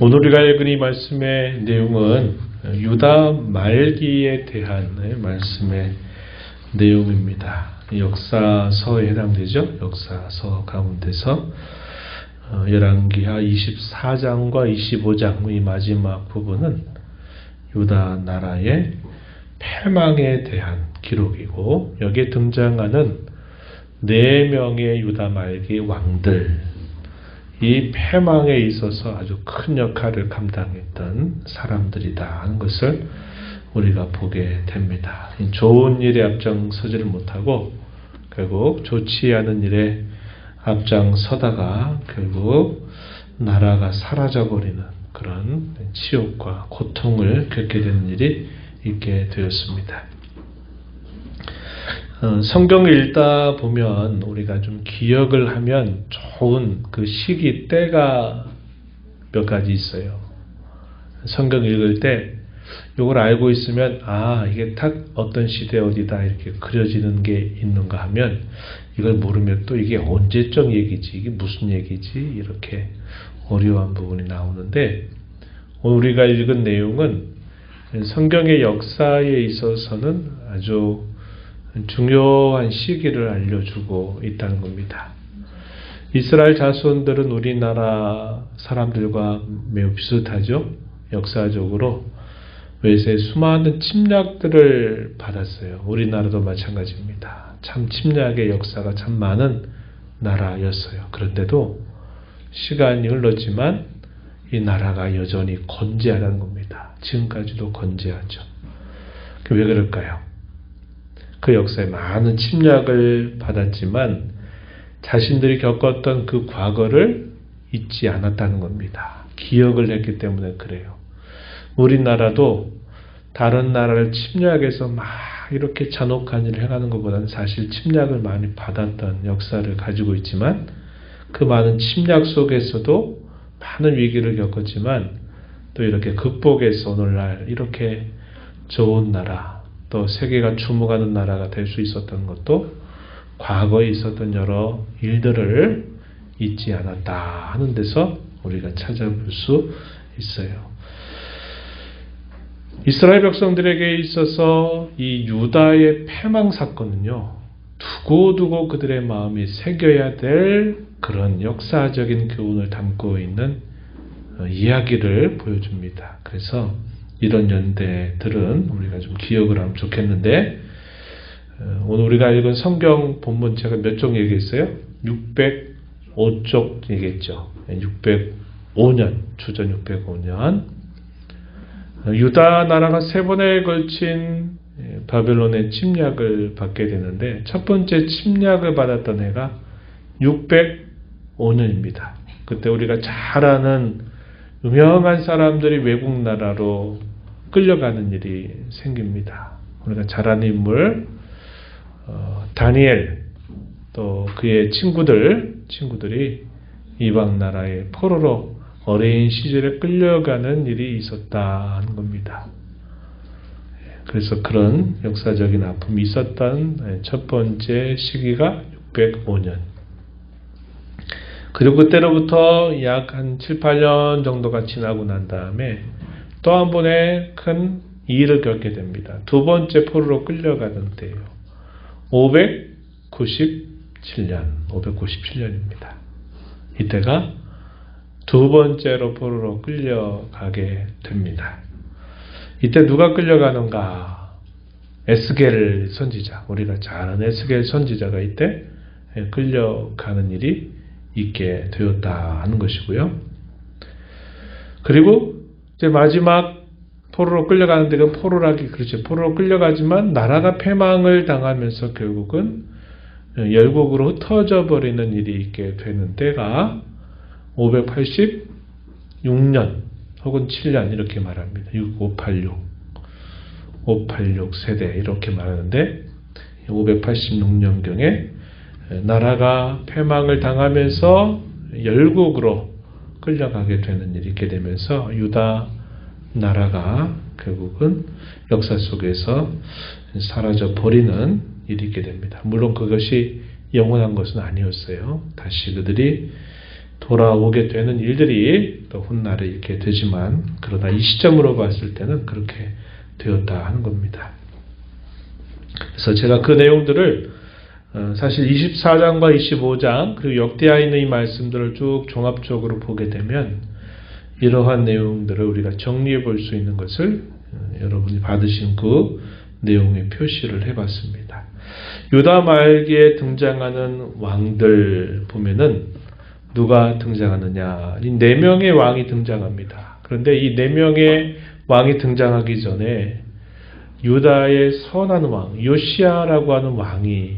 오늘 우리가 읽은 이 말씀의 내용은 유다 말기에 대한 말씀의 내용입니다. 역사서에 해당되죠. 역사서 가운데서 열왕기하 24장과 25장 이 마지막 부분은 유다 나라의 패망에 대한 기록이고, 여기에 등장하는 4명의 유다 말기 왕들, 이 패망에 있어서 아주 큰 역할을 감당했던 사람들이다 하는 것을 우리가 보게 됩니다. 좋은 일에 앞장서지를 못하고 결국 좋지 않은 일에 앞장서다가 결국 나라가 사라져버리는 그런 치욕과 고통을 겪게 되는 일이 있게 되었습니다. 성경을 읽다 보면 우리가 좀 기억을 하면 좋은 그 시기 때가 몇 가지 있어요. 성경 읽을 때 이걸 알고 있으면 이게 딱 어떤 시대 어디다 이렇게 그려지는 게 있는가 하면, 이걸 모르면 또 이게 언제적 얘기지, 이게 무슨 얘기지, 이렇게 어려운 부분이 나오는데, 오늘 우리가 읽은 내용은 성경의 역사에 있어서는 아주 중요한 시기를 알려주고 있다는 겁니다. 이스라엘 자손들은 우리나라 사람들과 매우 비슷하죠. 역사적으로 외세 수많은 침략들을 받았어요. 우리나라도 마찬가지입니다. 참 침략의 역사가 참 많은 나라였어요. 그런데도 시간이 흘렀지만 이 나라가 여전히 건재하다는 겁니다. 지금까지도 건재하죠. 왜 그럴까요? 그 역사에 많은 침략을 받았지만 자신들이 겪었던 그 과거를 잊지 않았다는 겁니다. 기억을 했기 때문에 그래요. 우리나라도 다른 나라를 침략해서 막 이렇게 잔혹한 일을 행하는 것보다는 사실 침략을 많이 받았던 역사를 가지고 있지만, 그 많은 침략 속에서도 많은 위기를 겪었지만 또 이렇게 극복해서 오늘날 이렇게 좋은 나라, 또 세계가 주목하는 나라가 될 수 있었던 것도 과거에 있었던 여러 일들을 잊지 않았다 하는 데서 우리가 찾아볼 수 있어요. 이스라엘 백성들에게 있어서 이 유다의 패망 사건은요, 두고두고 그들의 마음이 새겨야 될 그런 역사적인 교훈을 담고 있는 이야기를 보여줍니다. 그래서 이런 연대들은 우리가 좀 기억을 하면 좋겠는데, 오늘 우리가 읽은 성경 본문 제가 몇 쪽 얘기했어요? 605쪽 얘기했죠. 605년, 주전 605년 유다 나라가 3번에 걸친 바벨론의 침략을 받게 되는데, 첫 번째 침략을 받았던 해가 605년입니다. 그때 우리가 잘 아는 유명한 사람들이 외국 나라로 끌려가는 일이 생깁니다. 우리가 잘 아는 인물 다니엘, 또 그의 친구들이 이방 나라의 포로로 어린 시절에 끌려가는 일이 있었다는 겁니다. 그래서 그런 역사적인 아픔이 있었던 첫 번째 시기가 605년. 그리고 그때로부터 약 한 7, 8년 정도가 지나고 난 다음에 또 한 번의 큰 일을 겪게 됩니다. 두 번째 포로로 끌려가는 때예요. 597년입니다. 이때가 두 번째로 포로로 끌려가게 됩니다. 이때 누가 끌려가는가? 에스겔 선지자, 우리가 잘 아는 에스겔 선지자가 이때 끌려가는 일이 있게 되었다 하는 것이고요. 그리고 이제 마지막 포로로 끌려가는 데가 포로로 끌려가지만 나라가 패망을 당하면서 결국은 열국으로 흩어져 버리는 일이 있게 되는 때가 586년 혹은 7년 이렇게 말합니다. 586 세대 이렇게 말하는데, 586년경에 나라가 패망을 당하면서 열국으로 끌려가게 되는 일이 있게 되면서 유다 나라가 결국은 역사 속에서 사라져 버리는 일이 있게 됩니다. 물론 그것이 영원한 것은 아니었어요. 다시 그들이 돌아오게 되는 일들이 또 훗날에 이렇게 되지만, 그러나 이 시점으로 봤을 때는 그렇게 되었다 하는 겁니다. 그래서 제가 그 내용들을 사실 24장과 25장 그리고 역대하에 있는 이 말씀들을 쭉 종합적으로 보게 되면 이러한 내용들을 우리가 정리해 볼 수 있는 것을 여러분이 받으신 그 내용에 표시를 해봤습니다. 유다 말기에 등장하는 왕들 보면은 누가 등장하느냐? 이 4명의 왕이 등장합니다. 그런데 이 4명의 왕이 등장하기 전에 유다의 선한 왕, 요시야라고 하는 왕이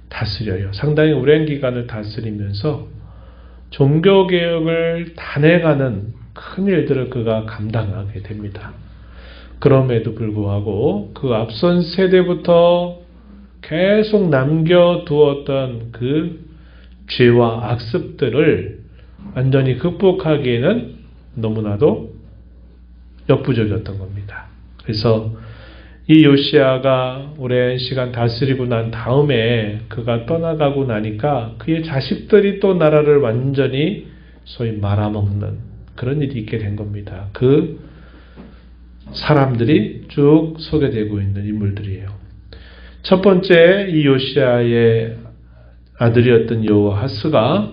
다스려요. 상당히 오랜 기간을 다스리면서 종교개혁을 단행하는 큰 일들을 그가 감당하게 됩니다. 그럼에도 불구하고 그 앞선 세대부터 계속 남겨두었던 그 죄와 악습들을 완전히 극복하기에는 너무나도 역부족이었던 겁니다. 그래서 이 요시야가 오랜 시간 다스리고 난 다음에 그가 떠나가고 나니까 그의 자식들이 또 나라를 완전히 소위 말아먹는 그런 일이 있게 된 겁니다. 그 사람들이 쭉 소개되고 있는 인물들이에요. 첫 번째 이 요시야의 아들이었던 여호아하스가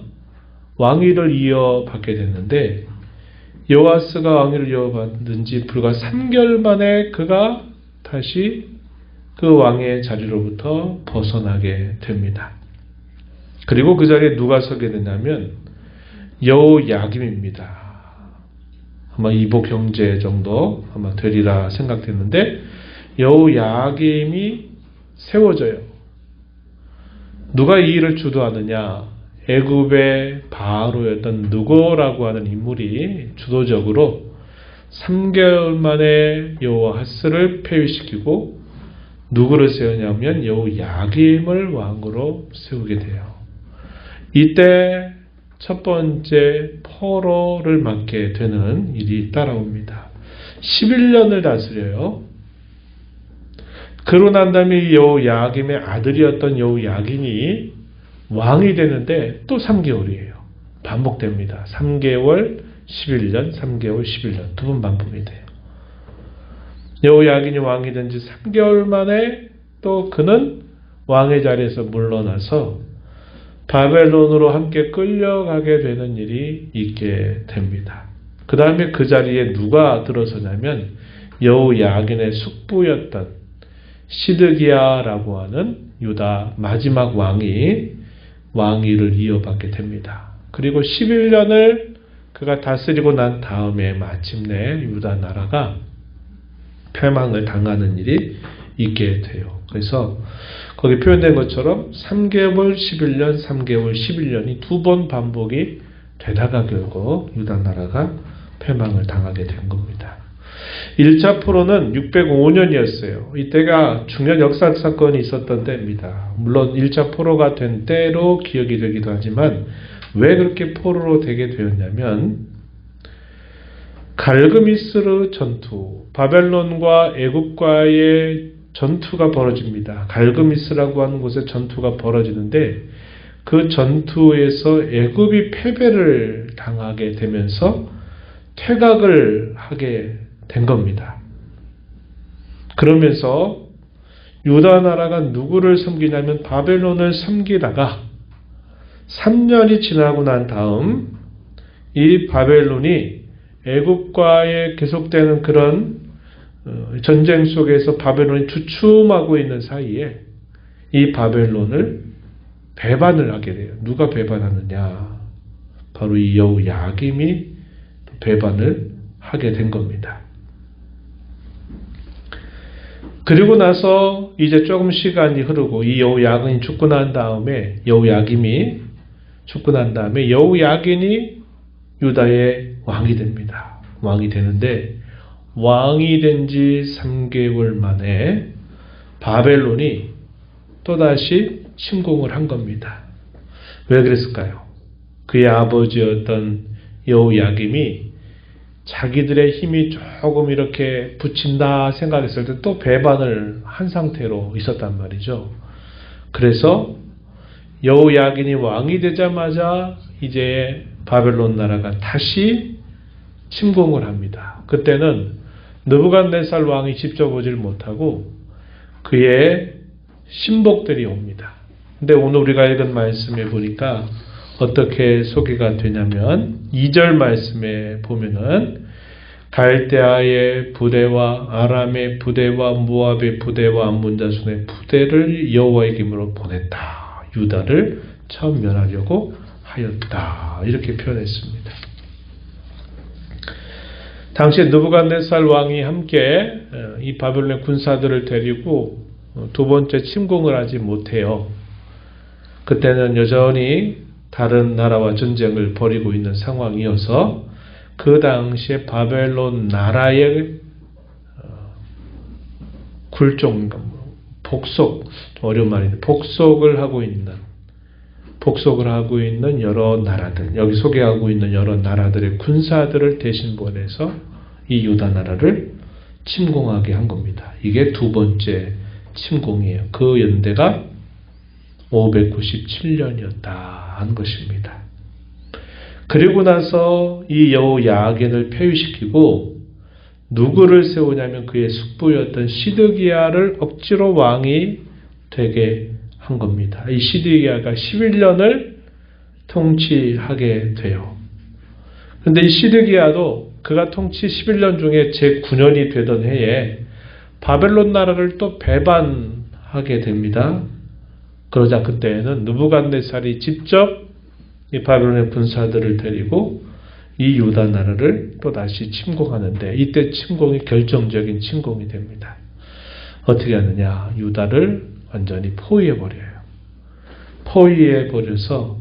왕위를 이어받게 됐는데, 여호아하스가 왕위를 이어받은 지 불과 3개월 만에 그가 다시 그 왕의 자리로부터 벗어나게 됩니다. 그리고 그 자리에 누가 서게 되냐면 여호야김입니다. 아마 이복 형제 정도 아마 되리라 생각됐는데 여호야김이 세워져요. 누가 이 일을 주도하느냐? 애굽의 바로였던 느고라고 하는 인물이 주도적으로 3개월 만에 여호아하스를 폐위시키고 누구를 세우냐면 여호야김을 왕으로 세우게 돼요. 이때 첫 번째 포로를 맞게 되는 일이 따라옵니다. 11년을 다스려요. 그러고 난 다음에 여호야김의 아들이었던 여호야긴이 왕이 되는데 또 3개월이에요. 반복됩니다. 3개월, 11년, 3개월, 11년 두 번 반복이 돼요. 여호야긴이 왕이 된 지 3개월 만에 또 그는 왕의 자리에서 물러나서 바벨론으로 함께 끌려가게 되는 일이 있게 됩니다. 그 다음에 그 자리에 누가 들어서냐면 여호야긴의 숙부였던 시드기야라고 하는 유다 마지막 왕이 왕위를 이어받게 됩니다. 그리고 11년을 그가 다스리고 난 다음에 마침내 유다 나라가 패망을 당하는 일이 있게 돼요. 그래서 거기 표현된 것처럼 3개월 11년, 3개월 11년이 두 번 반복이 되다가 결국 유다 나라가 패망을 당하게 된 겁니다. 1차 포로는 605년이었어요. 이때가 중요한 역사 사건이 있었던 때입니다. 물론 1차 포로가 된 때로 기억이 되기도 하지만 왜 그렇게 포로로 되게 되었냐면 갈그미스르 전투, 바벨론과 애굽과의 전투가 벌어집니다. 갈그미스라고 하는 곳에 전투가 벌어지는데 그 전투에서 애굽이 패배를 당하게 되면서 퇴각을 하게 된 겁니다. 그러면서 유다 나라가 누구를 섬기냐면 바벨론을 섬기다가 3년이 지나고 난 다음 이 바벨론이 애굽과의 계속되는 그런 전쟁 속에서 바벨론이 주춤하고 있는 사이에 이 바벨론을 배반을 하게 돼요. 누가 배반하느냐? 바로 이 여호야김이 배반을 하게 된 겁니다. 그리고 나서 이제 조금 시간이 흐르고 이 여호야김이 죽고 난 다음에 여호야긴이 유다의 왕이 됩니다. 왕이 되는데 왕이 된 지 3개월 만에 바벨론이 또다시 침공을 한 겁니다. 왜 그랬을까요? 그의 아버지였던 여호야김이 자기들의 힘이 조금 이렇게 붙인다 생각했을 때 또 배반을 한 상태로 있었단 말이죠. 그래서 여호야긴이 왕이 되자마자 이제 바벨론 나라가 다시 침공을 합니다. 그때는 느부갓네살 왕이 직접 오질 못하고 그의 신복들이 옵니다. 근데 오늘 우리가 읽은 말씀에 보니까 어떻게 소개가 되냐면 2절 말씀에 보면은 갈대아의 부대와 아람의 부대와 모압의 부대와 암몬 자손의 부대를 여호와의 기름으로 보냈다. 유다를 처음 멸하려고 하였다. 이렇게 표현했습니다. 당시에 느부갓네살 왕이 함께 이 바벨론의 군사들을 데리고 두 번째 침공을 하지 못해요. 그때는 여전히 다른 나라와 전쟁을 벌이고 있는 상황이어서 그 당시에 바벨론 나라의 복속, 어려운 말인데 복속을 하고 있는 여러 나라들, 여기 소개하고 있는 여러 나라들의 군사들을 대신 보내서 이 유다 나라를 침공하게 한 겁니다. 이게 두 번째 침공이에요. 그 연대가 597년이었다 하는 것입니다. 그리고 나서 이 여호야긴을 폐위시키고 누구를 세우냐면 그의 숙부였던 시드기야를 억지로 왕이 되게 한 겁니다. 이 시드기야가 11년을 통치하게 돼요. 그런데 이 시드기야도 그가 통치 11년 중에 제9년이 되던 해에 바벨론 나라를 또 배반하게 됩니다. 그러자 그때에는 느부갓네살이 직접 이 바벨론의 군사들을 데리고 이 유다 나라를 또 다시 침공하는데 이때 침공이 결정적인 침공이 됩니다. 어떻게 하느냐? 유다를 완전히 포위해버려요. 포위해버려서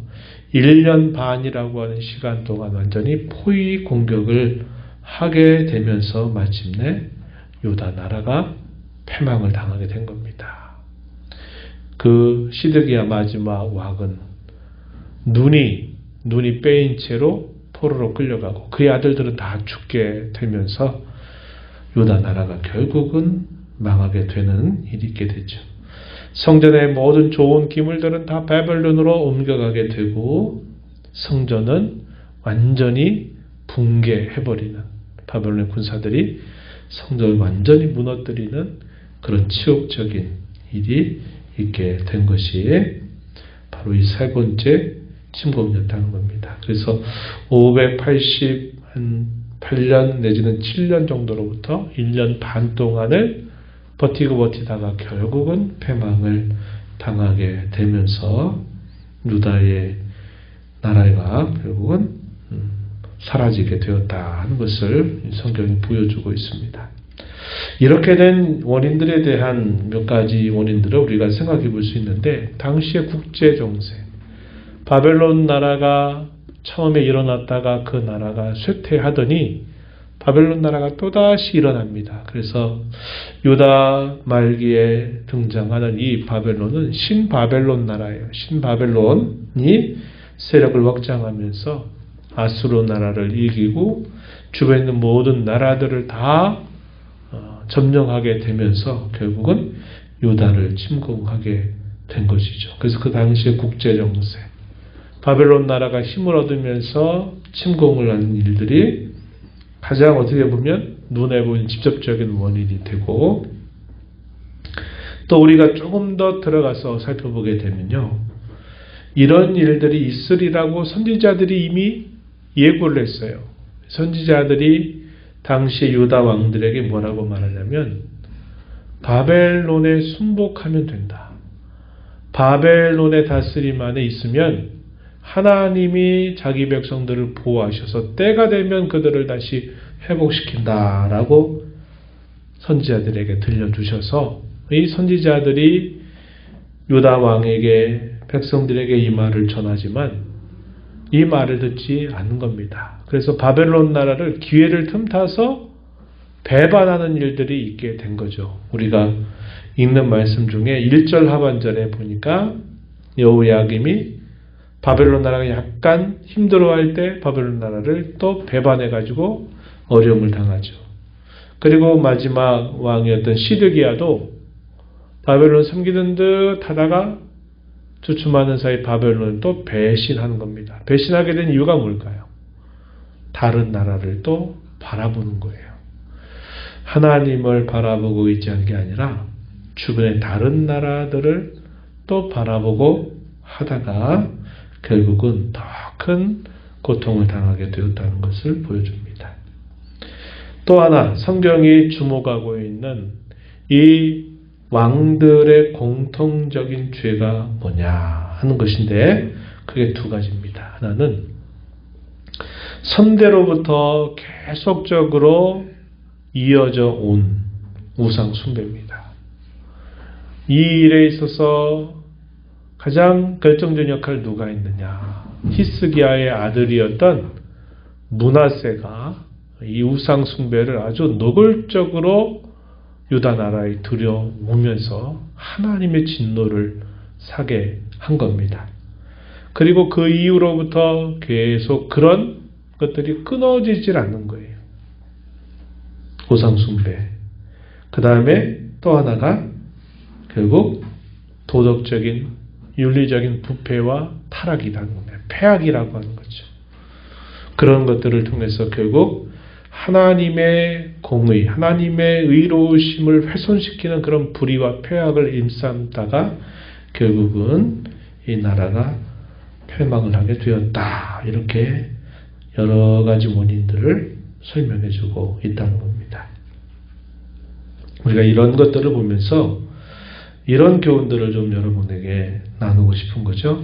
1년 반이라고 하는 시간 동안 완전히 포위 공격을 하게 되면서 마침내 유다 나라가 패망을 당하게 된 겁니다. 그 시드기야 마지막 왕은 눈이 빼인 채로 포로로 끌려가고 그의 아들들은 다 죽게 되면서 유다 나라가 결국은 망하게 되는 일이 있게 되죠. 성전의 모든 좋은 기물들은 다 바벨론으로 옮겨가게 되고 성전은 완전히 붕괴해버리는, 바벨론 군사들이 성전을 완전히 무너뜨리는 그런 치욕적인 일이 있게 된 것이 바로 이 세 번째 침공이었다는 겁니다. 그래서 588년 내지는 7년 정도로부터 1년 반 동안을 버티다가 결국은 패망을 당하게 되면서 유다의 나라가 결국은 사라지게 되었다는 것을 성경이 보여주고 있습니다. 이렇게 된 원인들에 대한 몇 가지 원인들을 우리가 생각해 볼 수 있는데, 당시의 국제 정세, 바벨론 나라가 처음에 일어났다가 그 나라가 쇠퇴하더니 바벨론 나라가 또다시 일어납니다. 그래서 유다 말기에 등장하는 이 바벨론은 신바벨론 나라예요. 신바벨론이 세력을 확장하면서 아수르 나라를 이기고 주변에 있는 모든 나라들을 다 점령하게 되면서 결국은 유다를 침공하게 된 것이죠. 그래서 그 당시의 국제 정세, 바벨론 나라가 힘을 얻으면서 침공을 하는 일들이 가장 어떻게 보면 눈에 보이는 직접적인 원인이 되고, 또 우리가 조금 더 들어가서 살펴보게 되면요, 이런 일들이 있으리라고 선지자들이 이미 예고를 했어요. 선지자들이 당시 유다 왕들에게 뭐라고 말하냐면 바벨론에 순복하면 된다. 바벨론의 다스림 안에 있으면 하나님이 자기 백성들을 보호하셔서 때가 되면 그들을 다시 회복시킨다라고 선지자들에게 들려주셔서 이 선지자들이 유다 왕에게, 백성들에게 이 말을 전하지만 이 말을 듣지 않는 겁니다. 그래서 바벨론 나라를 기회를 틈타서 배반하는 일들이 있게 된 거죠. 우리가 읽는 말씀 중에 1절 하반절에 보니까 여호야김이 바벨론 나라가 약간 힘들어할 때 바벨론 나라를 또 배반해가지고 어려움을 당하죠. 그리고 마지막 왕이었던 시드기야도 바벨론 섬기는 듯 하다가 주춤하는 사이 바벨론은 또 배신하는 겁니다. 배신하게 된 이유가 뭘까요? 다른 나라를 또 바라보는 거예요. 하나님을 바라보고 의지한 게 아니라 주변의 다른 나라들을 또 바라보고 하다가 결국은 더 큰 고통을 당하게 되었다는 것을 보여줍니다. 또 하나 성경이 주목하고 있는 이 왕들의 공통적인 죄가 뭐냐 하는 것인데 그게 두 가지입니다. 하나는 선대로부터 계속적으로 이어져 온 우상 숭배입니다. 이 일에 있어서 가장 결정적인 역할을 누가 했느냐? 히스기야의 아들이었던 므낫세가 이 우상 숭배를 아주 노골적으로 유다 나라에 들여오면서 하나님의 진노를 사게 한 겁니다. 그리고 그 이후로부터 계속 그런 것들이 끊어지질 않는 거예요. 우상 숭배. 그 다음에 또 하나가 결국 도덕적인 윤리적인 부패와 타락이라는 겁니다. 폐악이라고 하는 거죠. 그런 것들을 통해서 결국 하나님의 공의, 하나님의 의로우심을 훼손시키는 그런 불의와 폐악을 일삼다가 결국은 이 나라가 패망을 하게 되었다. 이렇게 여러 가지 원인들을 설명해 주고 있다는 겁니다. 우리가 이런 것들을 보면서 이런 교훈들을 좀 여러분에게 나누고 싶은 거죠.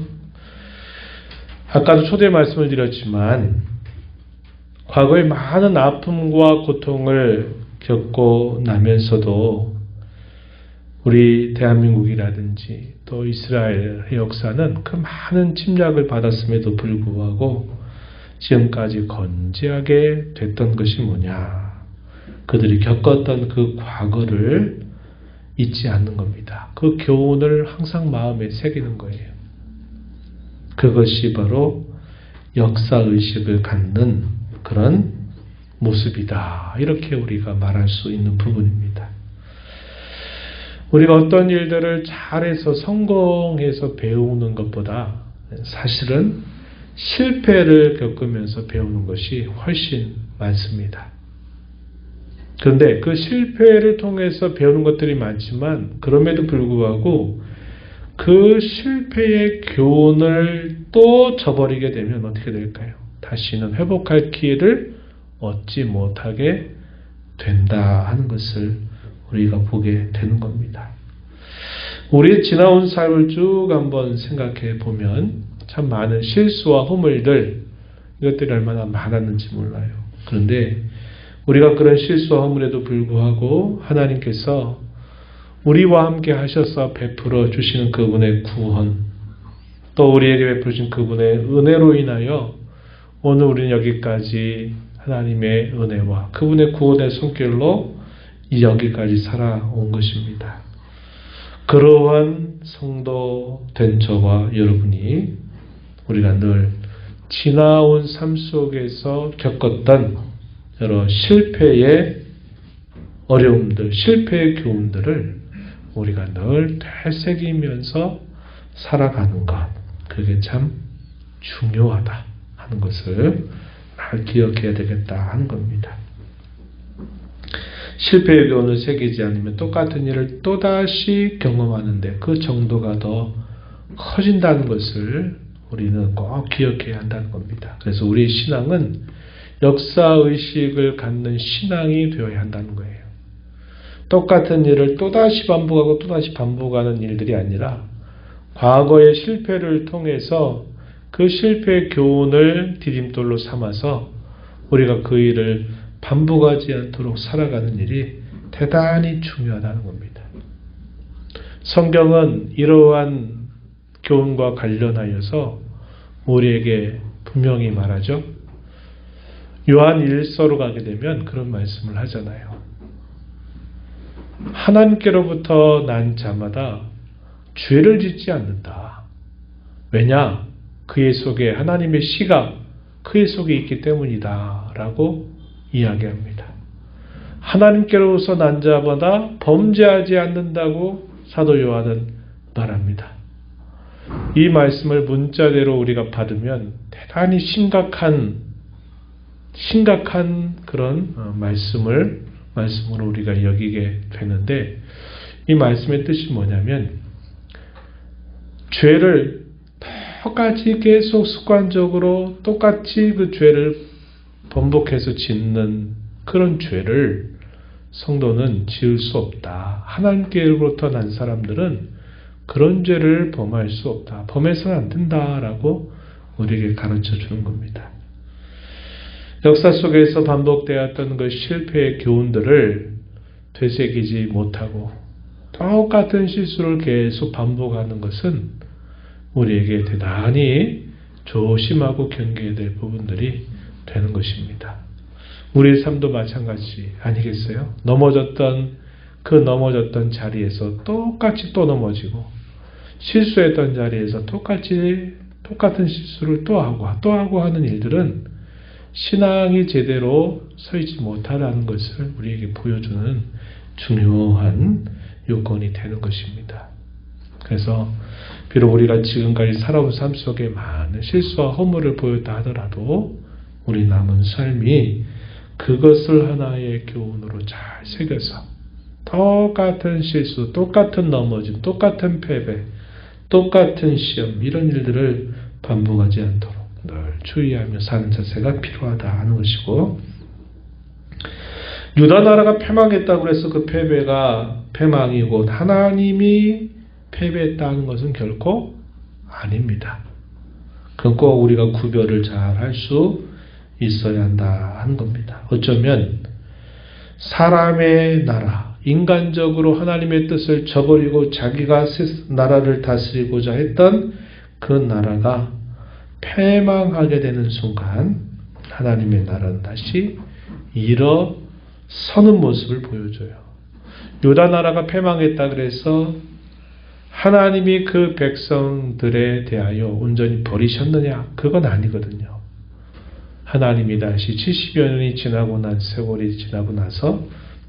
아까도 초대 말씀을 드렸지만 과거에 많은 아픔과 고통을 겪고 나면서도 우리 대한민국이라든지 또 이스라엘의 역사는 그 많은 침략을 받았음에도 불구하고 지금까지 건재하게 됐던 것이 뭐냐. 그들이 겪었던 그 과거를 잊지 않는 겁니다. 그 교훈을 항상 마음에 새기는 거예요. 그것이 바로 역사의식을 갖는 그런 모습이다. 이렇게 우리가 말할 수 있는 부분입니다. 우리가 어떤 일들을 잘해서 성공해서 배우는 것보다 사실은 실패를 겪으면서 배우는 것이 훨씬 많습니다. 그런데 그 실패를 통해서 배우는 것들이 많지만 그럼에도 불구하고 그 실패의 교훈을 또 저버리게 되면 어떻게 될까요? 다시는 회복할 기회를 얻지 못하게 된다 하는 것을 우리가 보게 되는 겁니다. 우리 지나온 삶을 쭉 한번 생각해 보면 참 많은 실수와 허물들 이것들이 얼마나 많았는지 몰라요. 그런데 우리가 그런 실수와 허물에도 불구하고 하나님께서 우리와 함께 하셔서 베풀어 주시는 그분의 구원, 또 우리에게 베푸신 그분의 은혜로 인하여 오늘 우리는 여기까지 하나님의 은혜와 그분의 구원의 손길로 여기까지 살아온 것입니다. 그러한 성도 된 저와 여러분이 우리가 늘 지나온 삶 속에서 겪었던 여러 실패의 어려움들, 실패의 교훈들을 우리가 늘 되새기면서 살아가는 것, 그게 참 중요하다 하는 것을 잘 기억해야 되겠다 하는 겁니다. 실패의 교훈을 새기지 않으면 똑같은 일을 또다시 경험하는데 그 정도가 더 커진다는 것을 우리는 꼭 기억해야 한다는 겁니다. 그래서 우리 신앙은 역사의식을 갖는 신앙이 되어야 한다는 거예요. 똑같은 일을 또다시 반복하고 또다시 반복하는 일들이 아니라 과거의 실패를 통해서 그 실패의 교훈을 디딤돌로 삼아서 우리가 그 일을 반복하지 않도록 살아가는 일이 대단히 중요하다는 겁니다. 성경은 이러한 교훈과 관련하여서 우리에게 분명히 말하죠. 요한 1서로 가게 되면 그런 말씀을 하잖아요. 하나님께로부터 난 자마다 죄를 짓지 않는다. 왜냐? 그의 속에 하나님의 씨가 그의 속에 있기 때문이다. 라고 이야기합니다. 하나님께로서 난 자마다 범죄하지 않는다고 사도 요한은 말합니다. 이 말씀을 문자대로 우리가 받으면 대단히 심각한 그런 말씀으로 우리가 여기게 되는데, 이 말씀의 뜻이 뭐냐면, 죄를 똑같이 계속 습관적으로 똑같이 그 죄를 반복해서 짓는 그런 죄를 성도는 지을 수 없다. 하나님께로부터 난 사람들은 그런 죄를 범할 수 없다. 범해서는 안 된다라고 우리에게 가르쳐 주는 겁니다. 역사 속에서 반복되었던 그 실패의 교훈들을 되새기지 못하고 똑같은 실수를 계속 반복하는 것은 우리에게 대단히 조심하고 경계해야 될 부분들이 되는 것입니다. 우리의 삶도 마찬가지 아니겠어요? 넘어졌던 자리에서 똑같이 또 넘어지고, 실수했던 자리에서 똑같은 실수를 또 하고 하는 일들은 신앙이 제대로 서있지 못하다는 것을 우리에게 보여주는 중요한 요건이 되는 것입니다. 그래서 비록 우리가 지금까지 살아온 삶 속에 많은 실수와 허물을 보였다 하더라도 우리 남은 삶이 그것을 하나의 교훈으로 잘 새겨서 똑같은 실수, 똑같은 넘어짐, 똑같은 패배, 똑같은 시험, 이런 일들을 반복하지 않도록 늘 주의하며 사는 자세가 필요하다 하는 것이고, 유다 나라가 패망했다고 해서 그 패배가 패망이고 하나님이 패배했다는 것은 결코 아닙니다. 그건 꼭 우리가 구별을 잘 할 수 있어야 한다 하는 겁니다. 어쩌면 사람의 나라, 인간적으로 하나님의 뜻을 저버리고 자기가 나라를 다스리고자 했던 그 나라가 패망하게 되는 순간 하나님의 나라는 다시 일어서는 모습을 보여줘요. 유다 나라가 패망했다 그래서 하나님이 그 백성들에 대하여 온전히 버리셨느냐? 그건 아니거든요. 하나님이 다시 70여 년이 지나고 난 세월이 지나고 나서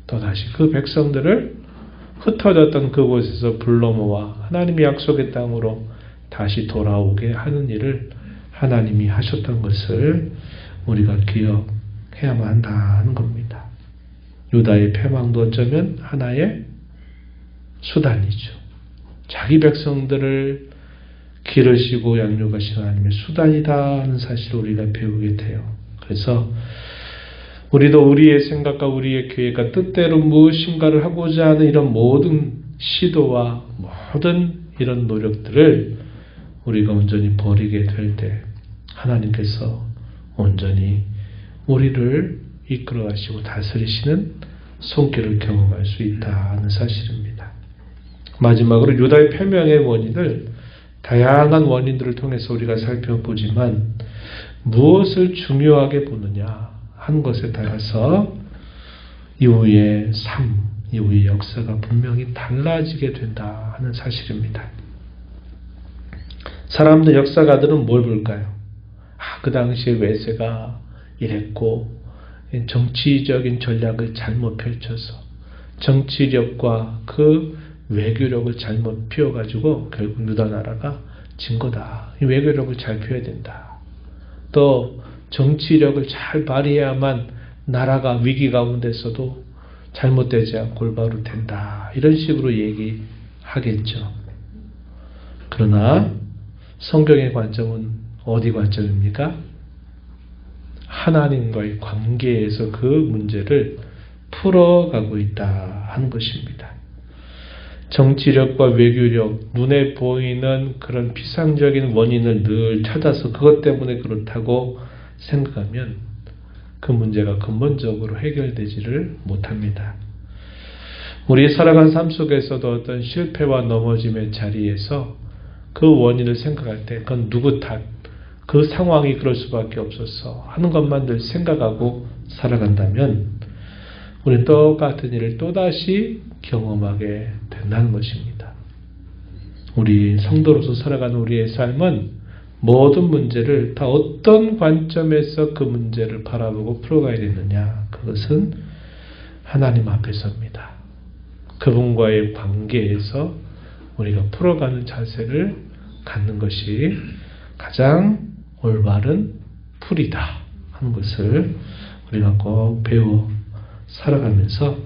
또다시 그 백성들을 흩어졌던 그곳에서 불러 모아 하나님이 약속의 땅으로 다시 돌아오게 하는 일을 하나님이 하셨던 것을 우리가 기억해야만 한다는 겁니다. 유다의 패망도 어쩌면 하나의 수단이죠. 자기 백성들을 기르시고 양육하시는 하나님의 수단이다 하는 사실을 우리가 배우게 돼요. 그래서 우리도 우리의 생각과 우리의 계획과 뜻대로 무엇인가를 하고자 하는 이런 모든 시도와 모든 이런 노력들을 우리가 온전히 버리게 될 때 하나님께서 온전히 우리를 이끌어 가시고 다스리시는 손길을 경험할 수 있다는 사실입니다. 마지막으로 유다의 패망의 원인을 다양한 원인들을 통해서 우리가 살펴보지만 무엇을 중요하게 보느냐 하는 것에 따라서 이후의 삶, 이후의 역사가 분명히 달라지게 된다 하는 사실입니다. 사람들, 역사가들은 뭘 볼까요? 그 당시에 외세가 이랬고 정치적인 전략을 잘못 펼쳐서 정치력과 그 외교력을 잘못 피워가지고 결국 유다 나라가 진 거다. 이 외교력을 잘 피워야 된다. 또 정치력을 잘 발휘해야만 나라가 위기 가운데서도 잘못되지 않고 골바로 된다. 이런 식으로 얘기하겠죠. 그러나 성경의 관점은 어디 관점입니까? 하나님과의 관계에서 그 문제를 풀어가고 있다 하는 것입니다. 정치력과 외교력, 눈에 보이는 그런 피상적인 원인을 늘 찾아서 그것 때문에 그렇다고 생각하면 그 문제가 근본적으로 해결되지를 못합니다. 우리 살아간 삶 속에서도 어떤 실패와 넘어짐의 자리에서 그 원인을 생각할 때 그건 누구 탓, 그 상황이 그럴 수밖에 없었어 하는 것만 늘 생각하고 살아간다면 우리는 똑같은 일을 또다시 경험하게 된다는 것입니다. 우리 성도로서 살아가는 우리의 삶은 모든 문제를 다 어떤 관점에서 그 문제를 바라보고 풀어가야 되느냐, 그것은 하나님 앞에서입니다. 그분과의 관계에서 우리가 풀어가는 자세를 갖는 것이 가장 올바른 풀이다 하는 것을 우리가 꼭 배워 살아가면서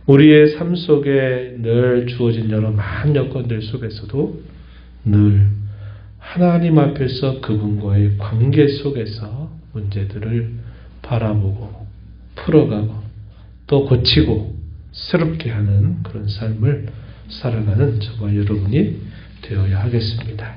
우리의 삶 속에 늘 주어진 여러 많은 여건들 속에서도 늘 하나님 앞에서 그분과의 관계 속에서 문제들을 바라보고 풀어가고 또 고치고 새롭게 하는 그런 삶을 살아가는 저와 여러분이 되어야 하겠습니다.